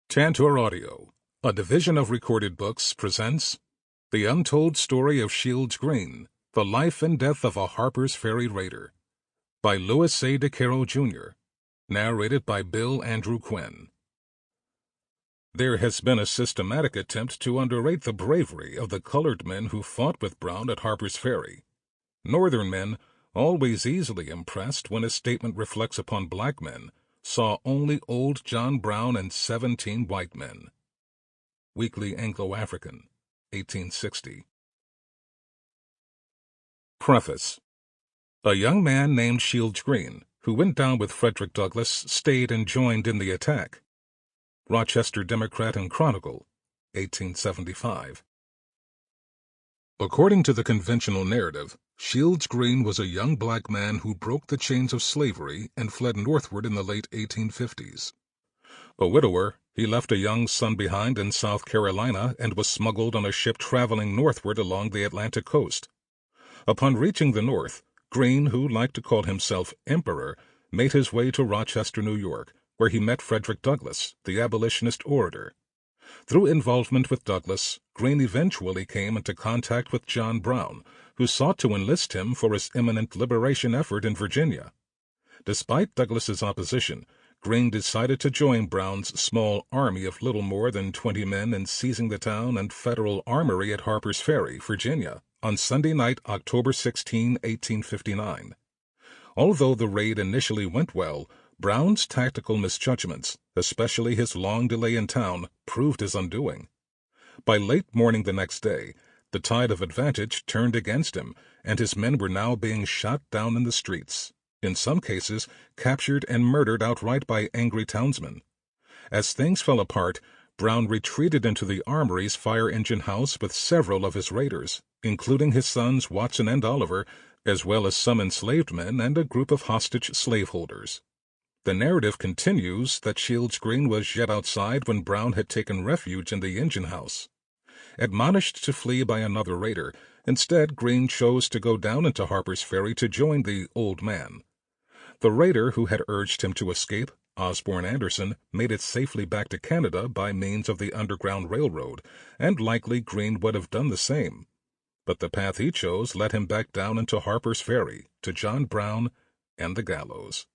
Tantor Audio, a division of Recorded Books, presents The Untold Story of Shields Green, The Life and Death of a Harper's Ferry Raider, by Louis A. Decaro, Jr., narrated by Bill Andrew Quinn. There has been a systematic attempt to underrate the bravery of the colored men who fought with Brown at Harper's Ferry. Northern men, always easily impressed when a statement reflects upon black men, saw only old John Brown and 17 white men. Weekly Anglo-African, 1860. Preface. A young man named Shields Green, who went down with Frederick Douglass, stayed and joined in the attack. Rochester Democrat and Chronicle, 1875. According to the conventional narrative, Shields Green was a young black man who broke the chains of slavery and fled northward in the late 1850s. A widower, he left a young son behind in South Carolina and was smuggled on a ship traveling northward along the Atlantic coast. Upon reaching the North, Green, who liked to call himself Emperor, made his way to Rochester, New York, where he met Frederick Douglass, the abolitionist orator. Through involvement with Douglass, Green eventually came into contact with John Brown, who sought to enlist him for his imminent liberation effort in Virginia. Despite Douglass's opposition, Green decided to join Brown's small army of little more than 20 men in seizing the town and federal armory at Harper's Ferry, Virginia, on Sunday night, October 16, 1859. Although the raid initially went well, Brown's tactical misjudgments, especially his long delay in town, proved his undoing. By late morning the next day, the tide of advantage turned against him, and his men were now being shot down in the streets, in some cases captured and murdered outright by angry townsmen. As things fell apart, Brown retreated into the armory's fire engine house with several of his raiders, including his sons Watson and Oliver, as well as some enslaved men and a group of hostage slaveholders. The narrative continues that Shields Green was yet outside when Brown had taken refuge in the engine house. Admonished to flee by another raider, instead Green chose to go down into Harper's Ferry to join the old man. The raider who had urged him to escape, Osborne Anderson, made it safely back to Canada by means of the Underground Railroad, and likely Green would have done the same. But the path he chose led him back down into Harper's Ferry, to John Brown and the gallows.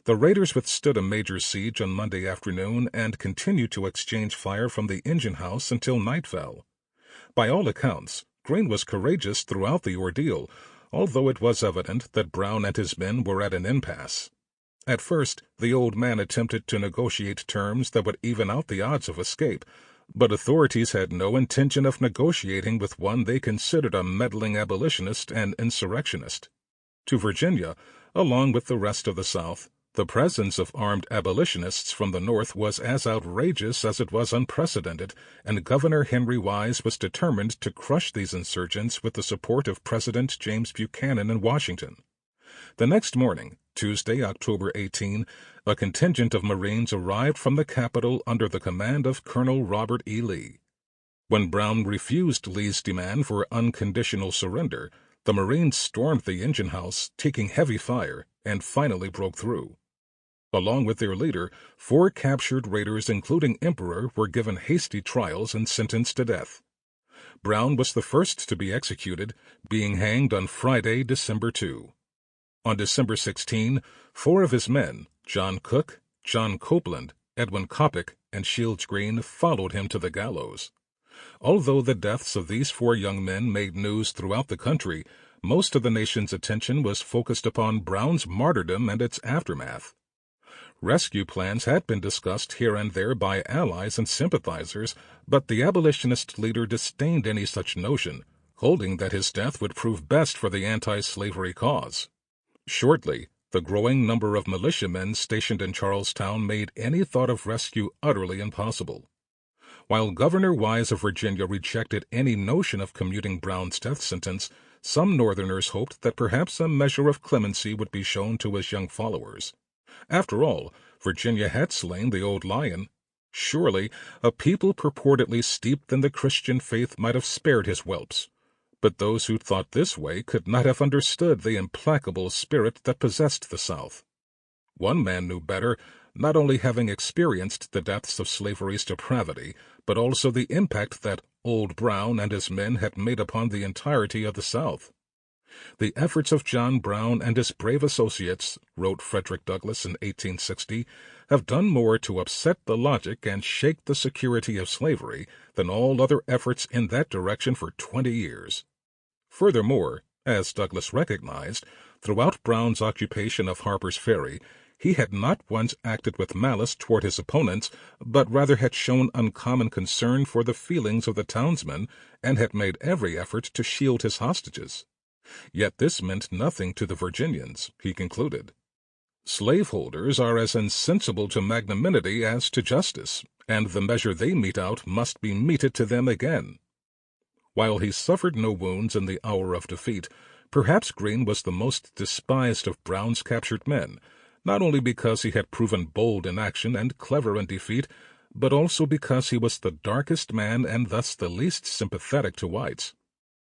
The raiders withstood a major siege on Monday afternoon and continued to exchange fire from the engine house until night fell. By all accounts, Green was courageous throughout the ordeal, although it was evident that Brown and his men were at an impasse. At first, the old man attempted to negotiate terms that would even out the odds of escape, but authorities had no intention of negotiating with one they considered a meddling abolitionist and insurrectionist. To Virginia, along with the rest of the South, the presence of armed abolitionists from the North was as outrageous as it was unprecedented, and Governor Henry Wise was determined to crush these insurgents with the support of President James Buchanan in Washington. The next morning, Tuesday, October 18, a contingent of Marines arrived from the capital under the command of Colonel Robert E. Lee. When Brown refused Lee's demand for unconditional surrender, the Marines stormed the engine house, taking heavy fire, and finally broke through. Along with their leader, 4 captured raiders, including Emperor, were given hasty trials and sentenced to death. Brown was the first to be executed, being hanged on Friday, December 2. On December 16, 4 of his men, John Cook, John Copeland, Edwin Coppic, and Shields Green, followed him to the gallows. Although the deaths of these 4 young men made news throughout the country, most of the nation's attention was focused upon Brown's martyrdom and its aftermath. Rescue plans had been discussed here and there by allies and sympathizers, but the abolitionist leader disdained any such notion, holding that his death would prove best for the anti-slavery cause. Shortly, the growing number of militiamen stationed in Charlestown made any thought of rescue utterly impossible. While Governor Wise of Virginia rejected any notion of commuting Brown's death sentence, some Northerners hoped that perhaps a measure of clemency would be shown to his young followers. After all, Virginia had slain the old lion. Surely, a people purportedly steeped in the Christian faith might have spared his whelps. But those who thought this way could not have understood the implacable spirit that possessed the South. One man knew better, not only having experienced the depths of slavery's depravity, but also the impact that Old Brown and his men had made upon the entirety of the South. The efforts of John Brown and his brave associates, wrote Frederick Douglass in 1860, have done more to upset the logic and shake the security of slavery than all other efforts in that direction for 20 years. Furthermore, as Douglass recognized, throughout Brown's occupation of Harper's Ferry, he had not once acted with malice toward his opponents, but rather had shown uncommon concern for the feelings of the townsmen and had made every effort to shield his hostages. Yet this meant nothing to the Virginians, he concluded. Slaveholders are as insensible to magnanimity as to justice, and the measure they mete out must be meted to them again. While he suffered no wounds in the hour of defeat, perhaps Greene was the most despised of Brown's captured men, not only because he had proven bold in action and clever in defeat, but also because he was the darkest man and thus the least sympathetic to whites.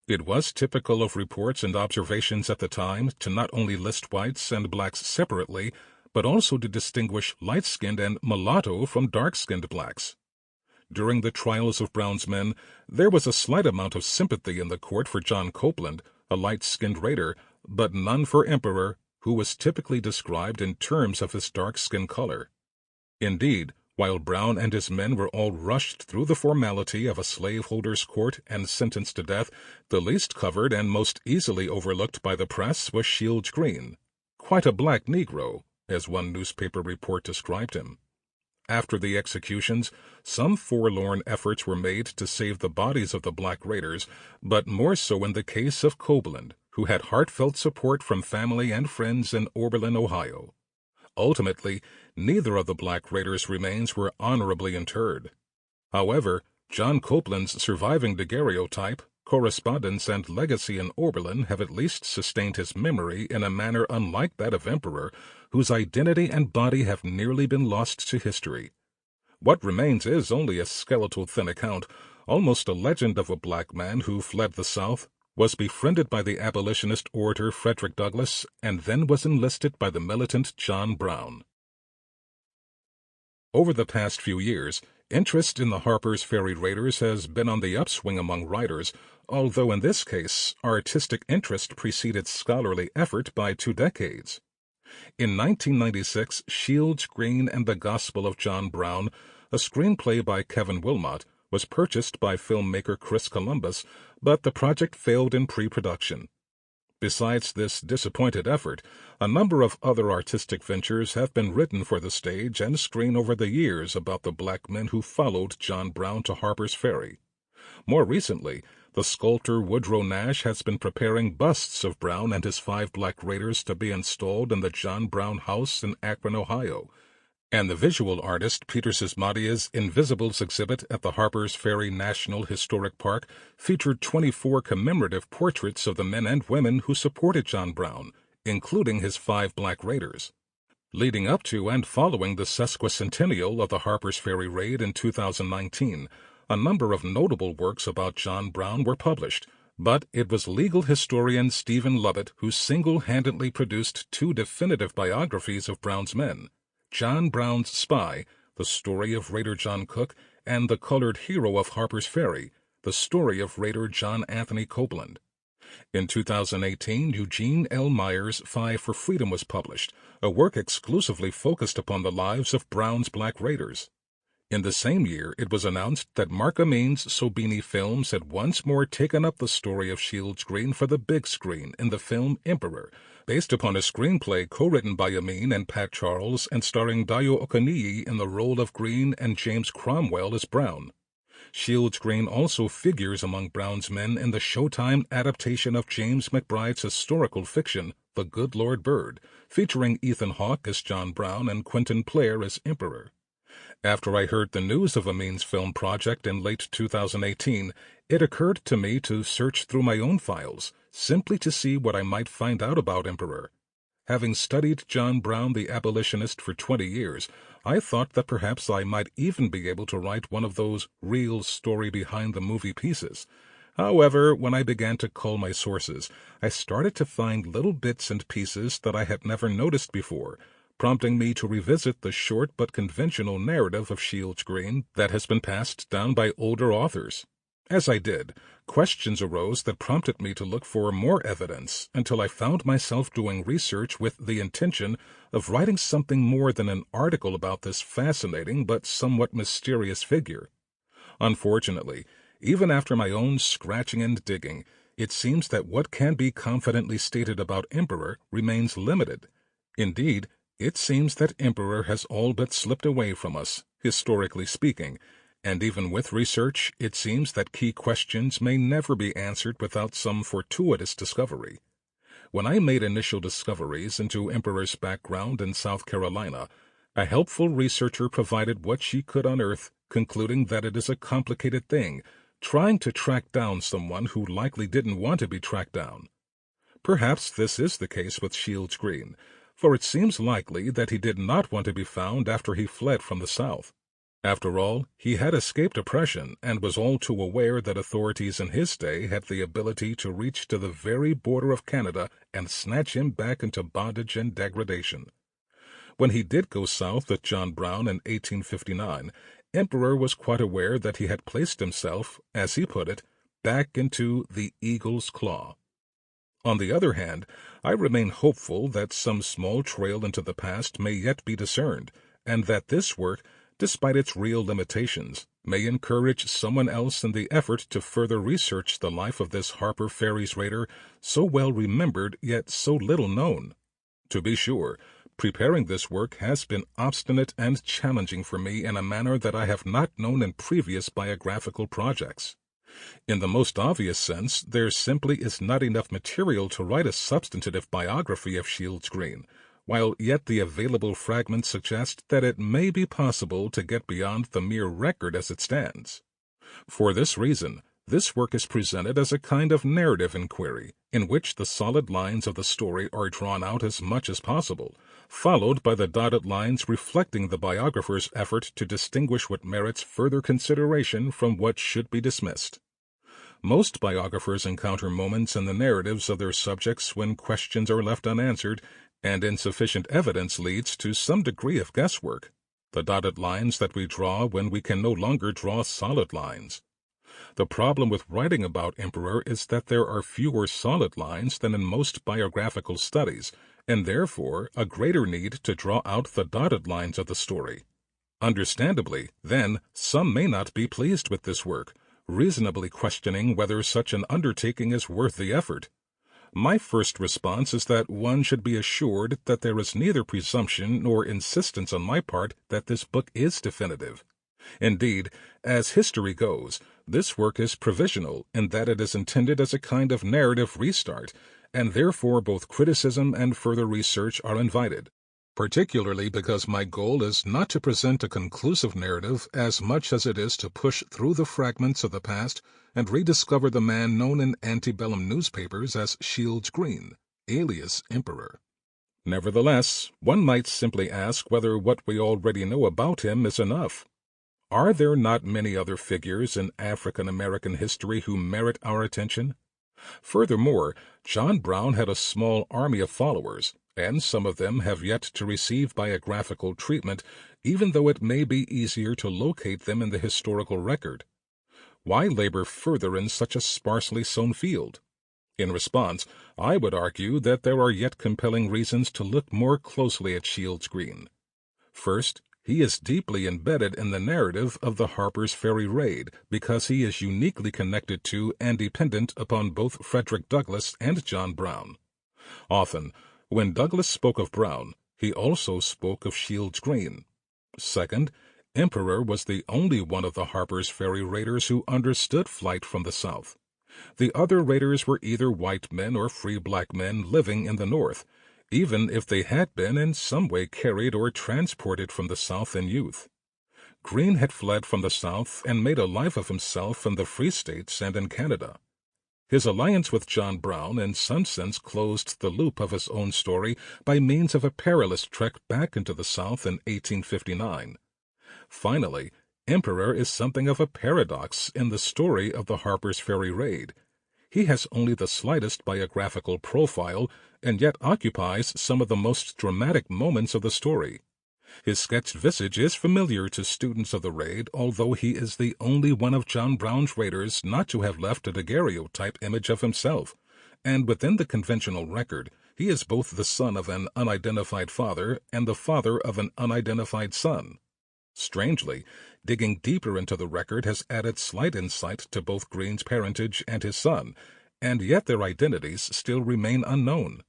It was typical of reports and observations at the time to not only list whites and blacks separately, but also to distinguish light-skinned and mulatto from dark-skinned blacks. During the trials of Brown's men, there was a slight amount of sympathy in the court for John Copeland, a light-skinned raider, but none for Emperor, who was typically described in terms of his dark skin color. Indeed, while Brown and his men were all rushed through the formality of a slaveholder's court and sentenced to death, the least covered and most easily overlooked by the press was Shields Greene, quite a black Negro, as one newspaper report described him. After the executions, some forlorn efforts were made to save the bodies of the black raiders, but more so in the case of Copeland, who had heartfelt support from family and friends in Oberlin, Ohio. Ultimately, neither of the black raiders' remains were honorably interred. However, John Copeland's surviving daguerreotype, correspondence, and legacy in Oberlin have at least sustained his memory in a manner unlike that of Emperor, whose identity and body have nearly been lost to history. What remains is only a skeletal thin account, almost a legend of a black man who fled the South, was befriended by the abolitionist orator Frederick Douglass, and then was enlisted by the militant John Brown. Over the past few years, interest in the Harper's Ferry raiders has been on the upswing among writers, although in this case, artistic interest preceded scholarly effort by 2 decades. In 1996, Shields Greene and the Gospel of John Brown, a screenplay by Kevin Wilmot, was purchased by filmmaker Chris Columbus, but the project failed in pre-production. Besides this disappointed effort, a number of other artistic ventures have been written for the stage and screen over the years about the black men who followed John Brown to Harper's Ferry. More recently, the sculptor Woodrow Nash has been preparing busts of Brown and his 5 black raiders to be installed in the John Brown House in Akron, Ohio, and the visual artist Peter Sismadia's Invisibles exhibit at the Harper's Ferry National Historic Park featured 24 commemorative portraits of the men and women who supported John Brown, including his 5 black raiders. Leading up to and following the sesquicentennial of the Harper's Ferry raid in 2019, a number of notable works about John Brown were published, but it was legal historian Stephen Lovett who single-handedly produced 2 definitive biographies of Brown's men: John Brown's Spy, the story of Raider John Cook, and The Colored Hero of Harper's Ferry, the story of Raider John Anthony Copeland. In 2018, Eugene L. Meyer's Five for Freedom was published, a work exclusively focused upon the lives of Brown's black raiders. In the same year, it was announced that Mark Amin's Sobini Films had once more taken up the story of Shields Greene for the big screen in the film Emperor, based upon a screenplay co-written by Amin and Pat Charles and starring Dayo Okoniyi in the role of Greene and James Cromwell as Brown. Shields Greene also figures among Brown's men in the Showtime adaptation of James McBride's historical fiction, The Good Lord Bird, featuring Ethan Hawke as John Brown and Quentin Blair as Emperor. After I heard the news of Amin's film project in late 2018, it occurred to me to search through my own files, simply to see what I might find out about Emperor. Having studied John Brown the abolitionist for 20 years, I thought that perhaps I might even be able to write one of those real story-behind-the-movie pieces. However, when I began to cull my sources, I started to find little bits and pieces that I had never noticed before, prompting me to revisit the short but conventional narrative of Shields Green that has been passed down by older authors. As I did, questions arose that prompted me to look for more evidence until I found myself doing research with the intention of writing something more than an article about this fascinating but somewhat mysterious figure. Unfortunately, even after my own scratching and digging, it seems that what can be confidently stated about Emperor remains limited. Indeed, it seems that Emperor has all but slipped away from us, historically speaking, and even with research, it seems that key questions may never be answered without some fortuitous discovery. When I made initial discoveries into Emperor's background in South Carolina, a helpful researcher provided what she could unearth, concluding that it is a complicated thing, trying to track down someone who likely didn't want to be tracked down. Perhaps this is the case with Shields Green, for it seems likely that he did not want to be found after he fled from the South. After all, he had escaped oppression and was all too aware that authorities in his day had the ability to reach to the very border of Canada and snatch him back into bondage and degradation. When he did go south with John Brown in 1859, Emperor was quite aware that he had placed himself, as he put it, back into the eagle's claw. On the other hand, I remain hopeful that some small trail into the past may yet be discerned, and that this work, despite its real limitations, may encourage someone else in the effort to further research the life of this Harper Ferry's raider, so well remembered yet so little known. To be sure, preparing this work has been obstinate and challenging for me in a manner that I have not known in previous biographical projects. In the most obvious sense, there simply is not enough material to write a substantive biography of Shields Green, while yet the available fragments suggest that it may be possible to get beyond the mere record as it stands. For this reason, this work is presented as a kind of narrative inquiry, in which the solid lines of the story are drawn out as much as possible, followed by the dotted lines reflecting the biographer's effort to distinguish what merits further consideration from what should be dismissed. Most biographers encounter moments in the narratives of their subjects when questions are left unanswered, and insufficient evidence leads to some degree of guesswork, the dotted lines that we draw when we can no longer draw solid lines. The problem with writing about Emperor is that there are fewer solid lines than in most biographical studies, and therefore a greater need to draw out the dotted lines of the story. Understandably, then, some may not be pleased with this work, reasonably questioning whether such an undertaking is worth the effort. My first response is that one should be assured that there is neither presumption nor insistence on my part that this book is definitive. Indeed, as history goes, this work is provisional in that it is intended as a kind of narrative restart, and therefore both criticism and further research are invited, particularly because my goal is not to present a conclusive narrative as much as it is to push through the fragments of the past and rediscover the man known in antebellum newspapers as Shields Green, alias Emperor. Nevertheless, one might simply ask whether what we already know about him is enough. Are there not many other figures in African-American history who merit our attention? Furthermore, John Brown had a small army of followers, and some of them have yet to receive biographical treatment, even though it may be easier to locate them in the historical record. Why labor further in such a sparsely sown field? In response, I would argue that there are yet compelling reasons to look more closely at Shields Green. First, he is deeply embedded in the narrative of the Harper's Ferry raid because he is uniquely connected to and dependent upon both Frederick Douglass and John Brown. Often, when Douglass spoke of Brown, he also spoke of Shields Green. Second, Emperor was the only one of the Harper's Ferry raiders who understood flight from the South. The other raiders were either white men or free black men living in the North, even if they had been in some way carried or transported from the South in youth. Green had fled from the South and made a life of himself in the Free States and in Canada. His alliance with John Brown in some sense closed the loop of his own story by means of a perilous trek back into the South in 1859. Finally, Emperor is something of a paradox in the story of the Harper's Ferry raid. He has only the slightest biographical profile, and yet occupies some of the most dramatic moments of the story. His sketched visage is familiar to students of the raid, although he is the only one of John Brown's raiders not to have left a daguerreotype image of himself, and within the conventional record, he is both the son of an unidentified father and the father of an unidentified son. Strangely, digging deeper into the record has added slight insight to both Green's parentage and his son, and yet their identities still remain unknown.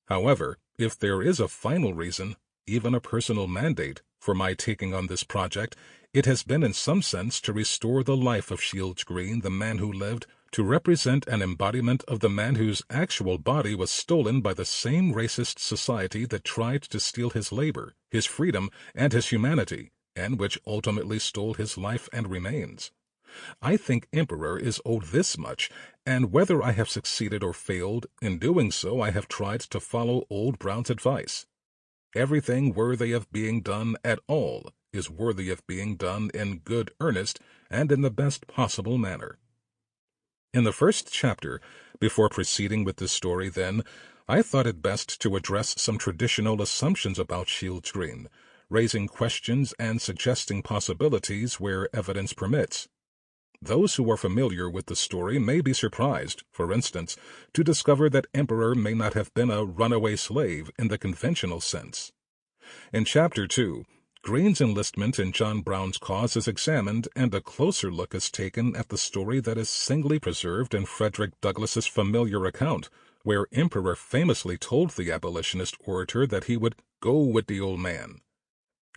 However, if there is a final reason, even a personal mandate, for my taking on this project, it has been in some sense to restore the life of Shields Green, the man who lived, to represent an embodiment of the man whose actual body was stolen by the same racist society that tried to steal his labor, his freedom, and his humanity, and which ultimately stole his life and remains. I think Emperor is owed this much, and whether I have succeeded or failed, in doing so I have tried to follow Old Brown's advice. Everything worthy of being done at all is worthy of being done in good earnest and in the best possible manner. In the first chapter, before proceeding with this story then, I thought it best to address some traditional assumptions about Shields Green, raising questions and suggesting possibilities where evidence permits. Those who are familiar with the story may be surprised, for instance, to discover that Emperor may not have been a runaway slave in the conventional sense. In Chapter 2, Green's enlistment in John Brown's cause is examined, and a closer look is taken at the story that is singly preserved in Frederick Douglass's familiar account, where Emperor famously told the abolitionist orator that he would go with the old man.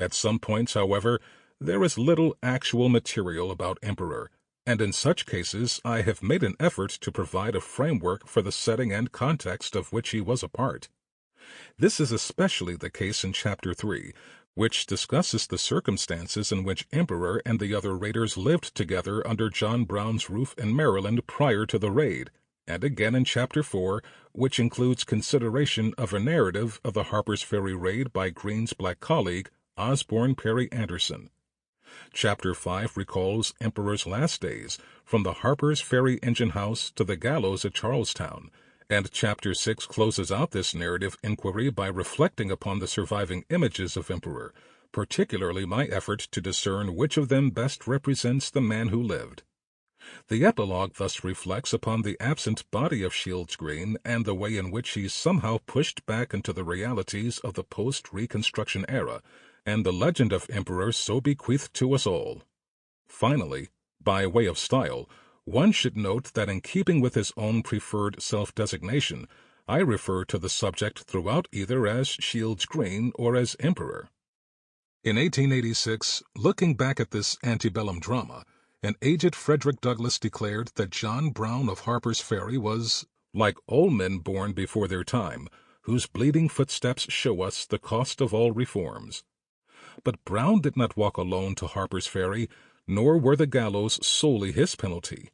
At some points, however, there is little actual material about Emperor, and in such cases I have made an effort to provide a framework for the setting and context of which he was a part. This is especially the case in Chapter 3, which discusses the circumstances in which Emperor and the other raiders lived together under John Brown's roof in Maryland prior to the raid, and again in Chapter 4, which includes consideration of a narrative of the Harper's Ferry raid by Green's black colleague, Osborne Perry Anderson. Chapter 5 recalls Emperor's last days, from the Harper's Ferry engine house to the gallows at Charlestown, and Chapter 6 closes out this narrative inquiry by reflecting upon the surviving images of Emperor, particularly my effort to discern which of them best represents the man who lived. The epilogue thus reflects upon the absent body of Shields Green and the way in which he somehow pushed back into the realities of the post-Reconstruction era, and the legend of Emperor so bequeathed to us all. Finally, by way of style, one should note that in keeping with his own preferred self-designation, I refer to the subject throughout either as Shields Green or as Emperor. In 1886, looking back at this antebellum drama, an aged Frederick Douglass declared that John Brown of Harper's Ferry was like all men born before their time, whose bleeding footsteps show us the cost of all reforms. But Brown did not walk alone to Harper's Ferry, nor were the gallows solely his penalty.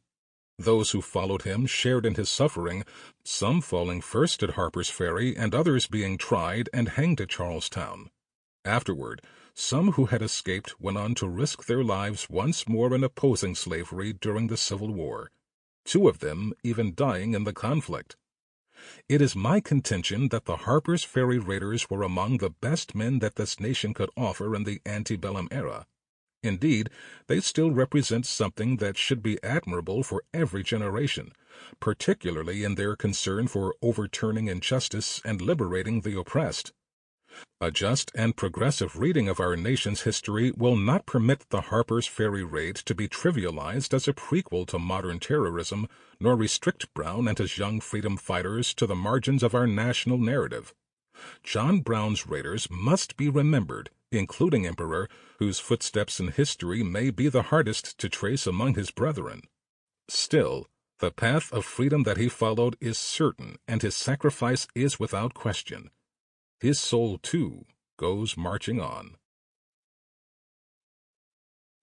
Those who followed him shared in his suffering, some falling first at Harper's Ferry and others being tried and hanged at Charlestown. Afterward, some who had escaped went on to risk their lives once more in opposing slavery during the Civil War, 2 of them even dying in the conflict. It is my contention that the Harper's Ferry raiders were among the best men that this nation could offer in the antebellum era. Indeed, they still represent something that should be admirable for every generation, particularly in their concern for overturning injustice and liberating the oppressed. A just and progressive reading of our nation's history will not permit the Harper's Ferry raid to be trivialized as a prequel to modern terrorism, nor restrict Brown and his young freedom fighters to the margins of our national narrative. John Brown's raiders must be remembered, including Emperor, whose footsteps in history may be the hardest to trace among his brethren. Still, the path of freedom that he followed is certain, and his sacrifice is without question. His soul, too, goes marching on.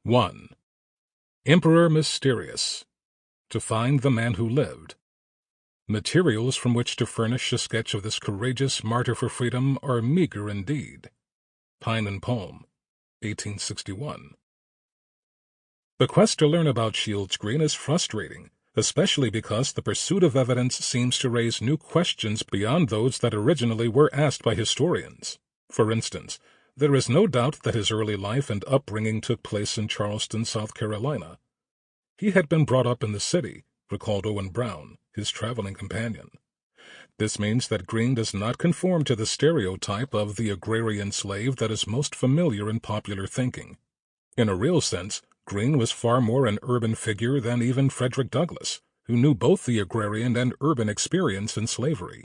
1. Emperor Mysterious. To find the man who lived. Materials from which to furnish a sketch of this courageous martyr for freedom are meager indeed. Pine and Palm, 1861. The quest to learn about Shields Green is frustrating, especially because the pursuit of evidence seems to raise new questions beyond those that originally were asked by historians. For instance, there is no doubt that his early life and upbringing took place in Charleston, South Carolina. He had been brought up in the city, recalled Owen Brown, his traveling companion. This means that Greene does not conform to the stereotype of the agrarian slave that is most familiar in popular thinking. In a real sense, Greene was far more an urban figure than even Frederick Douglass, who knew both the agrarian and urban experience in slavery.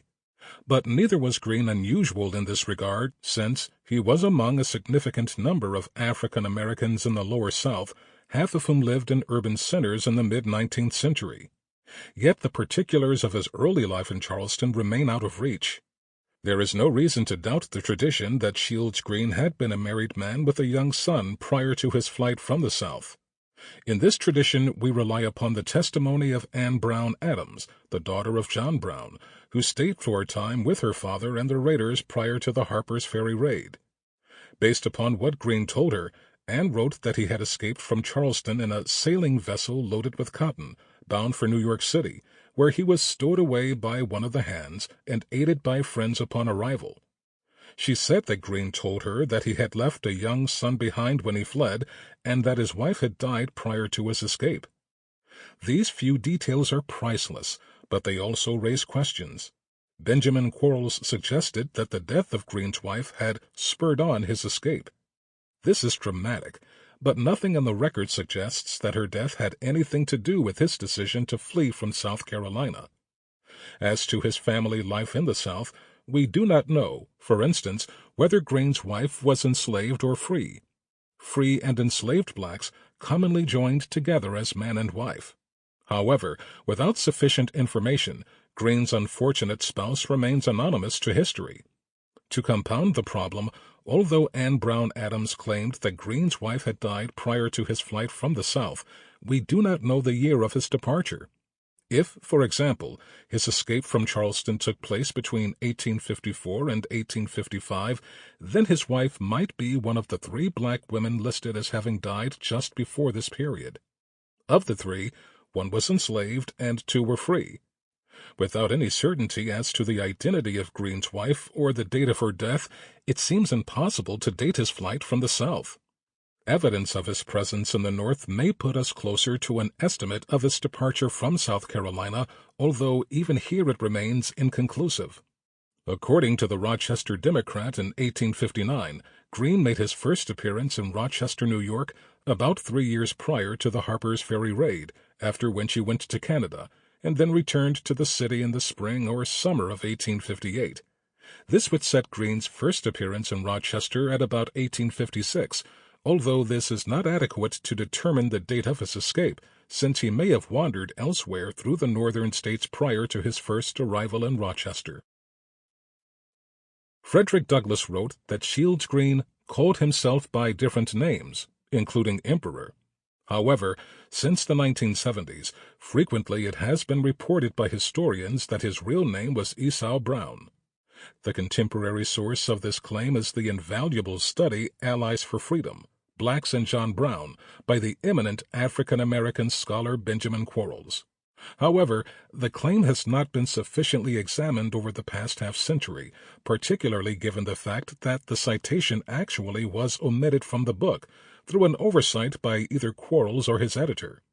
But neither was Greene unusual in this regard, since he was among a significant number of African Americans in the Lower South, half of whom lived in urban centers in the mid-19th century. Yet the particulars of his early life in Charleston remain out of reach. There is no reason to doubt the tradition that Shields Greene had been a married man with a young son prior to his flight from the South. In this tradition, we rely upon the testimony of Anne Brown Adams, the daughter of John Brown, who stayed for a time with her father and the raiders prior to the Harper's Ferry raid. Based upon what Greene told her, Anne wrote that he had escaped from Charleston in a sailing vessel loaded with cotton, bound for New York City, where he was stowed away by one of the hands and aided by friends upon arrival. She said that Greene told her that he had left a young son behind when he fled, and that his wife had died prior to his escape. These few details are priceless, but they also raise questions. Benjamin Quarles suggested that the death of Greene's wife had spurred on his escape. This is dramatic, but nothing in the record suggests that her death had anything to do with his decision to flee from South Carolina. As to his family life in the South, we do not know, for instance, whether Greene's wife was enslaved or free. Free and enslaved blacks commonly joined together as man and wife. However, without sufficient information, Greene's unfortunate spouse remains anonymous to history. To compound the problem, although Anne Brown Adams claimed that Greene's wife had died prior to his flight from the South, we do not know the year of his departure. If, for example, his escape from Charleston took place between 1854 and 1855, then his wife might be one of the 3 black women listed as having died just before this period. Of the 3, 1 was enslaved and 2 were free. Without any certainty as to the identity of Greene's wife or the date of her death, it seems impossible to date his flight from the South. Evidence of his presence in the North may put us closer to an estimate of his departure from South Carolina, although even here it remains inconclusive. According to the Rochester Democrat in 1859, Greene made his first appearance in Rochester, New York, about 3 years prior to the Harper's Ferry raid, after which he went to Canada, and then returned to the city in the spring or summer of 1858. This would set Greene's first appearance in Rochester at about 1856, although this is not adequate to determine the date of his escape, since he may have wandered elsewhere through the northern states prior to his first arrival in Rochester. Frederick Douglass wrote that Shields Greene called himself by different names, including Emperor. However, since the 1970s, frequently it has been reported by historians that his real name was Esau Brown. The contemporary source of this claim is the invaluable study Allies for Freedom, Blacks and John Brown, by the eminent African-American scholar Benjamin Quarles. However, the claim has not been sufficiently examined over the past half-century, particularly given the fact that the citation actually was omitted from the book, through an oversight by either Quarles or his editor.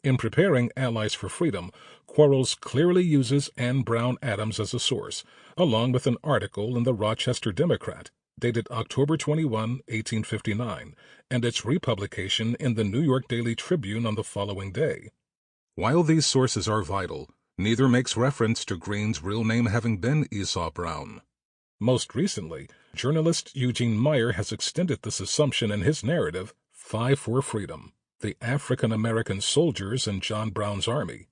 In preparing Allies for Freedom, Quarles clearly uses Anne Brown Adams as a source, along with an article in the Rochester Democrat, dated October 21, 1859, and its republication in the New York Daily Tribune on the following day. While these sources are vital, neither makes reference to Greene's real name having been Esau Brown. Most recently, journalist Eugene Meyer has extended this assumption in his narrative, 5 for Freedom, the African-American Soldiers in John Brown's Army.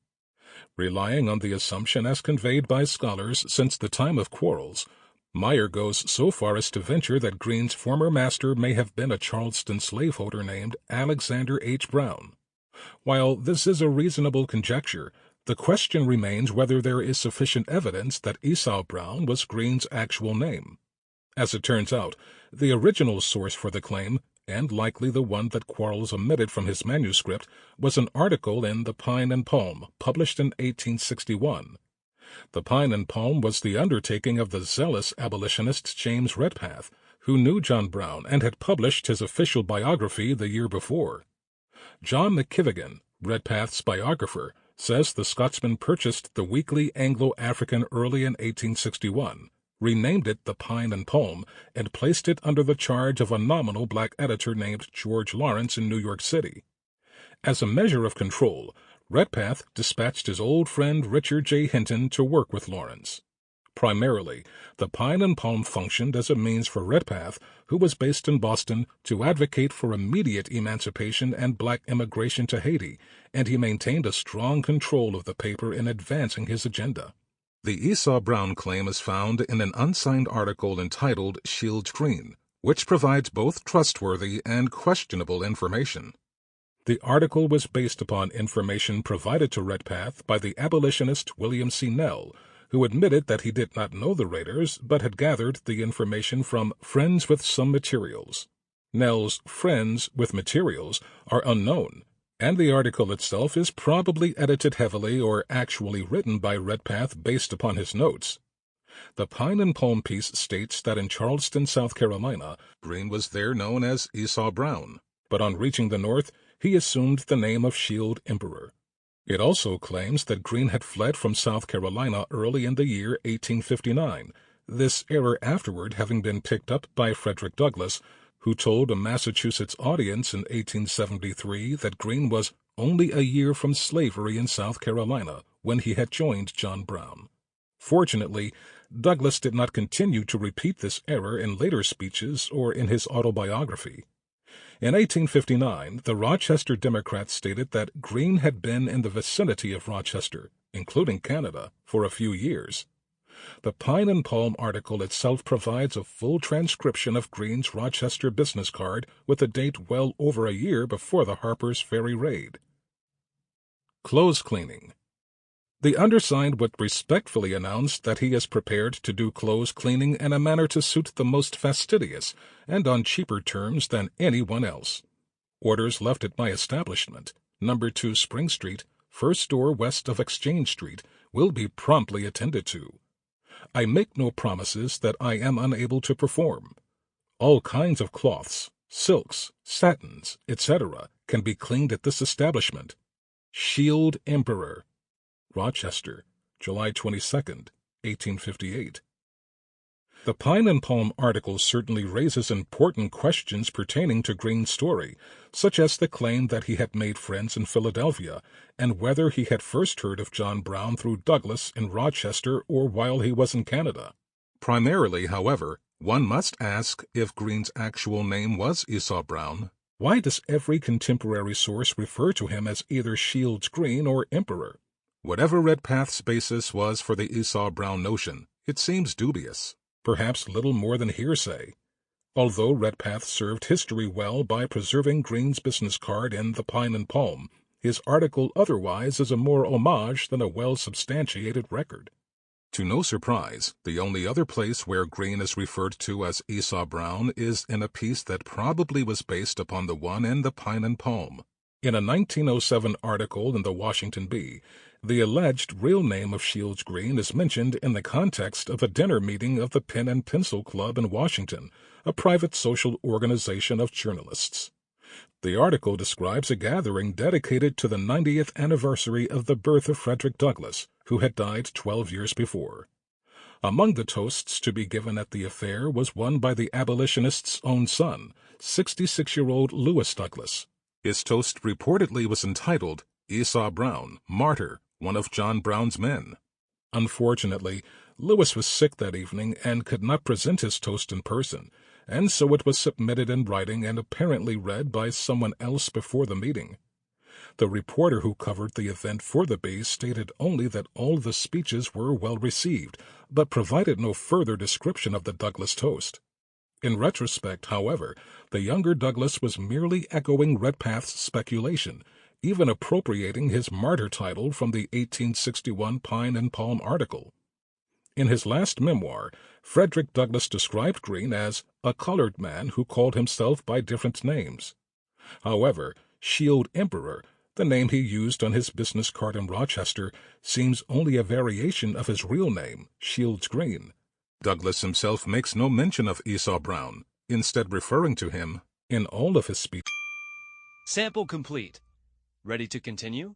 Relying on the assumption as conveyed by scholars since the time of Quarles, Meyer goes so far as to venture that Greene's former master may have been a Charleston slaveholder named Alexander H. Brown. While this is a reasonable conjecture, the question remains whether there is sufficient evidence that Esau Brown was Greene's actual name. As it turns out, the original source for the claim, and likely the one that Quarles omitted from his manuscript, was an article in The Pine and Palm, published in 1861. The Pine and Palm was the undertaking of the zealous abolitionist James Redpath, who knew John Brown and had published his official biography the year before. John McKivigan, Redpath's biographer, says the Scotsman purchased the Weekly Anglo-African early in 1861, renamed it The Pine and Palm, and placed it under the charge of a nominal black editor named George Lawrence in New York City. As a measure of control, Redpath dispatched his old friend Richard J. Hinton to work with Lawrence. Primarily, the Pine and Palm functioned as a means for Redpath, who was based in Boston, to advocate for immediate emancipation and black immigration to Haiti, and he maintained a strong control of the paper in advancing his agenda. The Esau Brown claim is found in an unsigned article entitled Shields Green, which provides both trustworthy and questionable information. The article was based upon information provided to Redpath by the abolitionist William C. Nell, who admitted that he did not know the raiders but had gathered the information from friends with some materials. Nell's friends with materials are unknown, and the article itself is probably edited heavily or actually written by Redpath based upon his notes. The Pine and Palm piece states that in Charleston, South Carolina, Green was there known as Esau Brown, but on reaching the North, he assumed the name of Shield Emperor. It also claims that Green had fled from South Carolina early in the year 1859, this error afterward having been picked up by Frederick Douglass, who told a Massachusetts audience in 1873 that Green was only a year from slavery in South Carolina when he had joined John Brown. Fortunately, Douglass did not continue to repeat this error in later speeches or in his autobiography. In 1859, the Rochester Democrat stated that Green had been in the vicinity of Rochester, including Canada, for a few years. The Pine and Palm article itself provides a full transcription of Green's Rochester business card with a date well over a year before the Harper's Ferry raid. Clothes cleaning. The undersigned would respectfully announce that he is prepared to do clothes cleaning in a manner to suit the most fastidious, and on cheaper terms than anyone else. Orders left at my establishment, No. 2 Spring Street, first door west of Exchange Street, will be promptly attended to. I make no promises that I am unable to perform. All kinds of cloths, silks, satins, etc., can be cleaned at this establishment. Shield Emperor, Rochester, July 22, 1858. The Pine and Palm article certainly raises important questions pertaining to Green's story, such as the claim that he had made friends in Philadelphia, and whether he had first heard of John Brown through Douglass in Rochester or while he was in Canada. Primarily, however, one must ask if Green's actual name was Esau Brown. Why does every contemporary source refer to him as either Shields Green or Emperor? Whatever Redpath's basis was for the Esau Brown notion, it seems dubious, perhaps little more than hearsay. Although Redpath served history well by preserving Green's business card in The Pine and Palm, his article otherwise is a more homage than a well-substantiated record. To no surprise, the only other place where Green is referred to as Esau Brown is in a piece that probably was based upon the one in The Pine and Palm. In a 1907 article in the Washington Bee, the alleged real name of Shields Green is mentioned in the context of a dinner meeting of the Pen and Pencil Club in Washington, a private social organization of journalists. The article describes a gathering dedicated to the 90th anniversary of the birth of Frederick Douglass, who had died 12 years before. Among the toasts to be given at the affair was one by the abolitionist's own son, 66-year-old Lewis Douglass. His toast reportedly was entitled, "Esau Brown, Martyr, one of John Brown's men." Unfortunately, Lewis was sick that evening and could not present his toast in person, and so it was submitted in writing and apparently read by someone else before the meeting. The reporter who covered the event for the Bee stated only that all the speeches were well received, but provided no further description of the Douglass toast. In retrospect, however, the younger Douglass was merely echoing Redpath's speculation, even appropriating his martyr title from the 1861 Pine and Palm article. In his last memoir, Frederick Douglass described Green as a colored man who called himself by different names. However, Shield Emperor, the name he used on his business card in Rochester, seems only a variation of his real name, Shields Green. Douglass himself makes no mention of Esau Brown, instead referring to him in all of his speeches. Sample complete. Ready to continue?